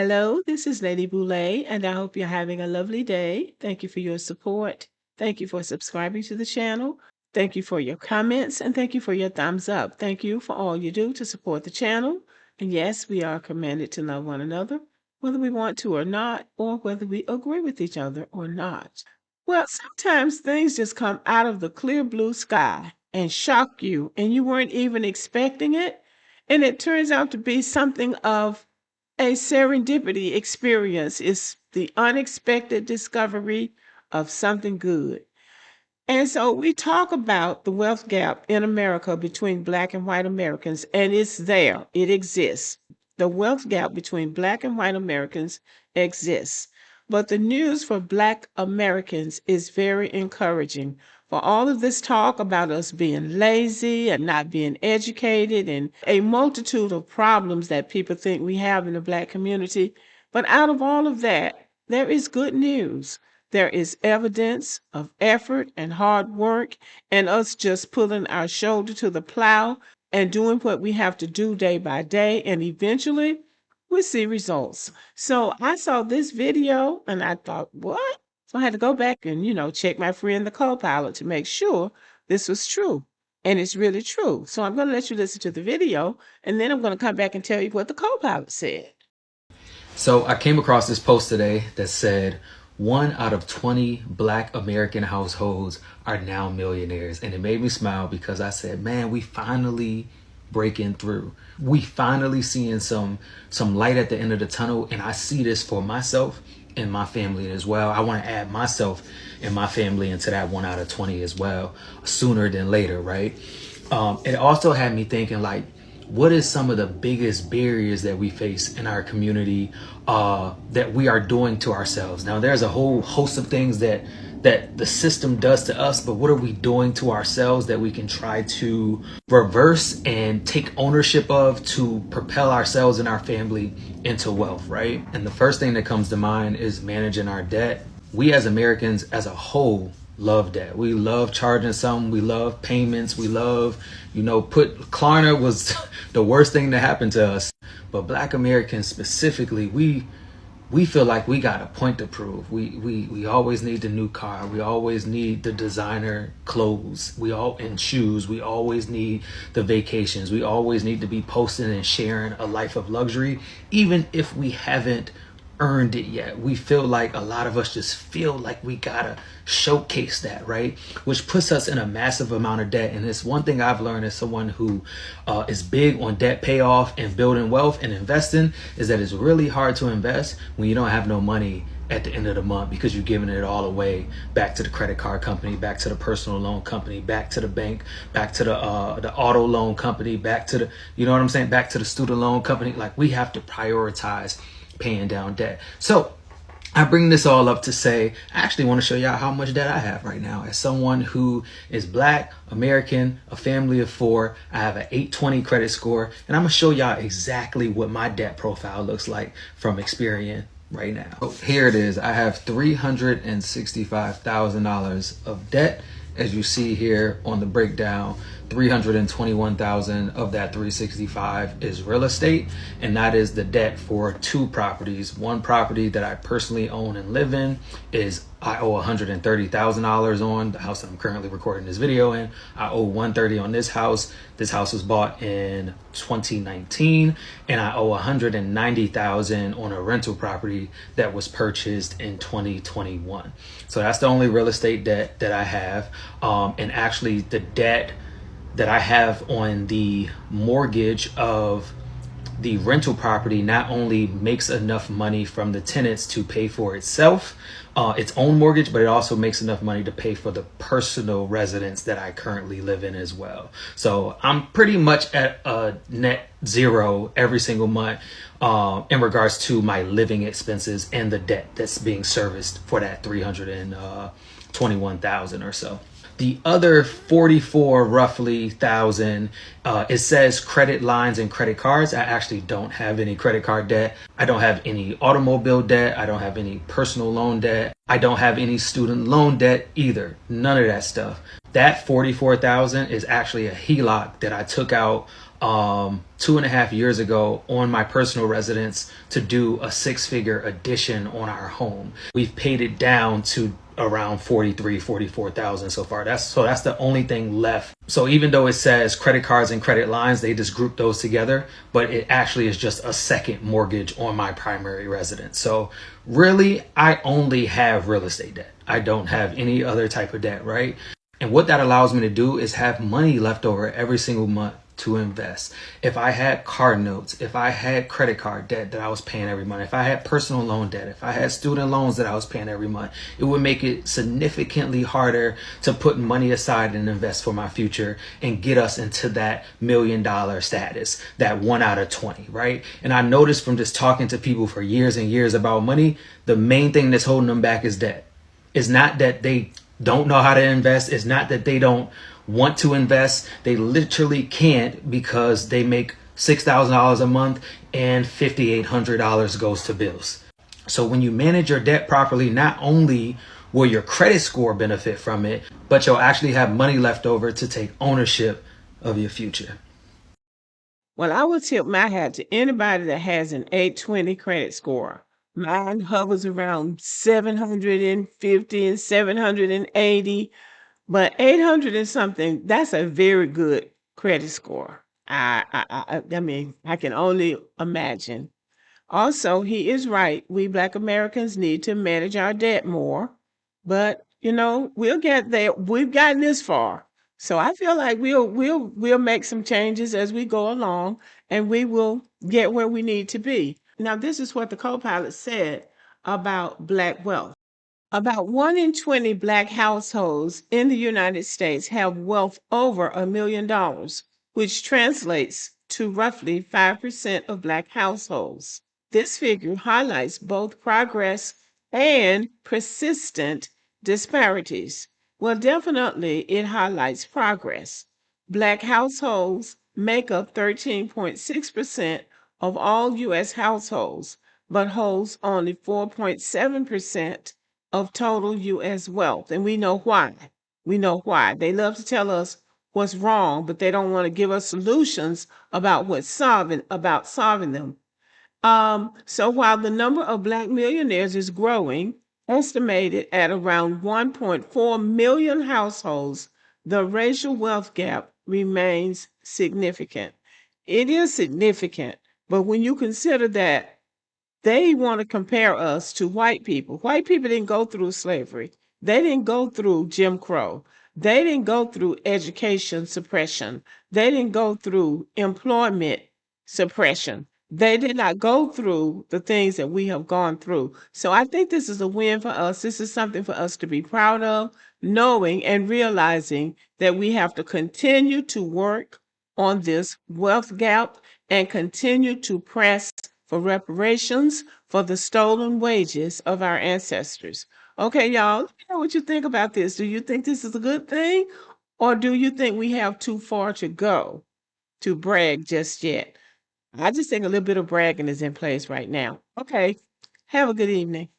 Hello, this is Lady Boulay, and I hope you're having a lovely day. Thank you for your support. Thank you for subscribing to the channel. Thank you for your comments, and thank you for your thumbs up. Thank you for all you do to support the channel. And yes, we are commanded to love one another, whether we want to or not, or whether we agree with each other or not. Well, sometimes things just come out of the clear blue sky and shock you, and you weren't even expecting it. And it turns out to be something of a serendipity experience. Is the unexpected discovery of something good. And so we talk about the wealth gap in America between Black and white Americans, and it's there, it exists. The wealth gap between Black and white Americans exists. But the news for Black Americans is very encouraging. For all of this talk about us being lazy and not being educated and a multitude of problems that people think we have in the Black community, but out of all of that, there is good news. There is evidence of effort and hard work and us just putting our shoulder to the plow and doing what we have to do day by day. And eventually we see results. So I saw this video and I thought, what? So I had to go back and, check my friend, the co-pilot, to make sure this was true. And it's really true. So I'm going to let you listen to the video and then I'm going to come back and tell you what the co-pilot said. So I came across this post today that said 1 out of 20 Black American households are now millionaires. And it made me smile because I said, man, we finally breaking through. We finally seeing some light at the end of the tunnel. And I see this for myself and my family as well. I want to add myself and my family into that 1 out of 20 as well, sooner than later, right? It also had me thinking, like, what is some of the biggest barriers that we face in our community that we are doing to ourselves? Now, there's a whole host of things that the system does to us, but what are we doing to ourselves that we can try to reverse and take ownership of to propel ourselves and our family into wealth, right? And the first thing that comes to mind is managing our debt. We as Americans as a whole love debt. We love charging something. We love payments. We love, Klarna was the worst thing to happen to us. But Black Americans specifically, we feel like we got a point to prove. We always need the new car. We always need the designer clothes. And shoes. We always need the vacations. We always need to be posting and sharing a life of luxury, even if we haven't earned it yet. We feel like a lot of us just feel like we gotta showcase that, right? Which puts us in a massive amount of debt. And it's one thing I've learned as someone who is big on debt payoff and building wealth and investing, is that it's really hard to invest when you don't have no money at the end of the month, because you're giving it all away back to the credit card company, back to the personal loan company, back to the bank, back to the auto loan company, back to the, back to the student loan company. Like, we have to prioritize paying down debt. So I bring this all up to say, I actually want to show y'all how much debt I have right now. As someone who is Black, American, a family of 4, I have an 820 credit score, and I'm gonna show y'all exactly what my debt profile looks like from Experian right now. So here it is. I have $365,000 of debt. As you see here on the breakdown, 321,000 of that 365 is real estate, and that is the debt for 2 properties. One property that I personally own and live in is I owe $130,000 on, the house that I'm currently recording this video in. I owe $130,000 on this house. This house was bought in 2019, and I owe $190,000 on a rental property that was purchased in 2021. So that's the only real estate debt that I have. And actually the debt that I have on the mortgage of the rental property not only makes enough money from the tenants to pay for itself, its own mortgage, but it also makes enough money to pay for the personal residence that I currently live in as well. So I'm pretty much at a net zero every single month in regards to my living expenses and the debt that's being serviced for that 321,000 or so. The other 44 roughly thousand, it says credit lines and credit cards. I actually don't have any credit card debt. I don't have any automobile debt. I don't have any personal loan debt. I don't have any student loan debt either. None of that stuff. That 44,000 is actually a HELOC that I took out 2.5 years ago on my personal residence to do a 6-figure addition on our home. We've paid it down to around 44,000 so far. That's the only thing left. So even though it says credit cards and credit lines, they just group those together, but it actually is just a second mortgage on my primary residence. So really, I only have real estate debt. I don't have any other type of debt, right? And what that allows me to do is have money left over every single month to invest. If I had car notes, if I had credit card debt that I was paying every month, if I had personal loan debt, if I had student loans that I was paying every month, it would make it significantly harder to put money aside and invest for my future and get us into that $1 million status, that 1 out of 20, right? And I noticed from just talking to people for years and years about money, the main thing that's holding them back is debt. It's not that they don't know how to invest. It's not that they don't want to invest. They literally can't because they make $6,000 a month and $5,800 goes to bills. So when you manage your debt properly, not only will your credit score benefit from it, but you'll actually have money left over to take ownership of your future. Well, I would tip my hat to anybody that has an 820 credit score. Mine hovers around 750 and 780, but 800 and something, that's a very good credit score. I mean, I can only imagine. Also, he is right. We Black Americans need to manage our debt more. But, we'll get there. We've gotten this far. So I feel like we'll make some changes as we go along and we will get where we need to be. Now, this is what the co-pilot said about Black wealth. About 1 in 20 Black households in the United States have wealth over $1 million, which translates to roughly 5% of Black households. This figure highlights both progress and persistent disparities. Well, definitely it highlights progress. Black households make up 13.6% of all U.S. households, but holds only 4.7% of total U.S. wealth. And we know why. We know why. They love to tell us what's wrong, but they don't want to give us solutions about solving them. So while the number of Black millionaires is growing, estimated at around 1.4 million households, the racial wealth gap remains significant. It is significant, but when you consider that they want to compare us to white people. White people didn't go through slavery. They didn't go through Jim Crow. They didn't go through education suppression. They didn't go through employment suppression. They did not go through the things that we have gone through. So I think this is a win for us. This is something for us to be proud of, knowing and realizing that we have to continue to work on this wealth gap and continue to press for reparations for the stolen wages of our ancestors. Okay, y'all, let me know what you think about this. Do you think this is a good thing? Or do you think we have too far to go to brag just yet? I just think a little bit of bragging is in place right now. Okay, have a good evening.